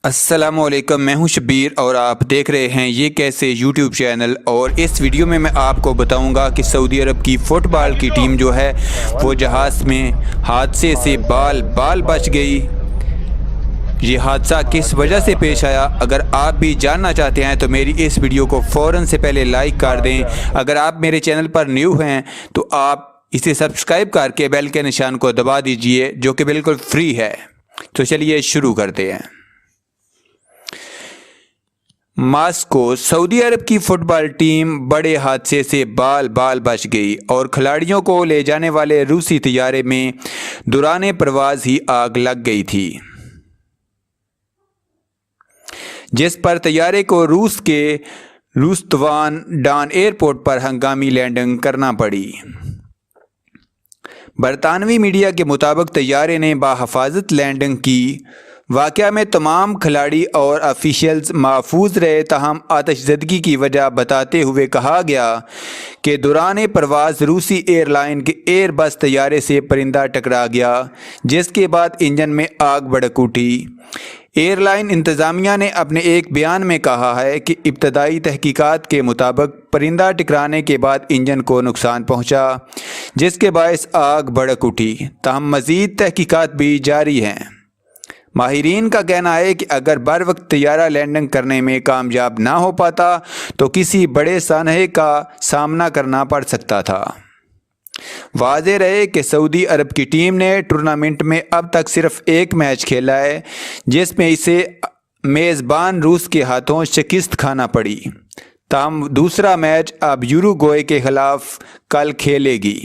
السلام علیکم، میں ہوں شبیر اور آپ دیکھ رہے ہیں یہ کیسے یوٹیوب چینل۔ اور اس ویڈیو میں آپ کو بتاؤں گا کہ سعودی عرب کی فٹ بال کی ٹیم جو ہے وہ جہاز میں حادثے سے بال بچ گئی۔ یہ حادثہ کس وجہ سے پیش آیا، اگر آپ بھی جاننا چاہتے ہیں تو میری اس ویڈیو کو فوراً سے پہلے لائک کر دیں۔ اگر آپ میرے چینل پر نیو ہیں تو آپ اسے سبسکرائب کر کے بیل کے نشان کو دبا دیجئے جو کہ بالکل فری ہے۔ تو چلیے شروع کرتے ہیں۔ ماسکو سعودی عرب کی فٹ بال ٹیم بڑے حادثے سے بال بچ گئی اور کھلاڑیوں کو لے جانے والے روسی طیارے میں دوران پرواز ہی آگ لگ گئی تھی، جس پر طیارے کو روس کے روستوان ڈان ایئرپورٹ پر ہنگامی لینڈنگ کرنا پڑی۔ برطانوی میڈیا کے مطابق طیارے نے بحفاظت لینڈنگ کی۔ واقعہ میں تمام کھلاڑی اور آفیشلز محفوظ رہے، تاہم آتش زدگی کی وجہ بتاتے ہوئے کہا گیا کہ دوران پرواز روسی ایئر لائن کے ایئر بس طیارے سے پرندہ ٹکرا گیا، جس کے بعد انجن میں آگ بھڑک اٹھی۔ ایئر لائن انتظامیہ نے اپنے ایک بیان میں کہا ہے کہ ابتدائی تحقیقات کے مطابق پرندہ ٹکرانے کے بعد انجن کو نقصان پہنچا، جس کے باعث آگ بھڑک اٹھی، تاہم مزید تحقیقات بھی جاری ہیں۔ ماہرین کا کہنا ہے کہ اگر بروقت طیارہ لینڈنگ کرنے میں کامیاب نہ ہو پاتا تو کسی بڑے سانحے کا سامنا کرنا پڑ سکتا تھا۔ واضح رہے کہ سعودی عرب کی ٹیم نے ٹورنامنٹ میں اب تک صرف ایک میچ کھیلا ہے، جس میں اسے میزبان روس کے ہاتھوں شکست کھانا پڑی، تاہم دوسرا میچ اب یوروگوئے کے خلاف کل کھیلے گی۔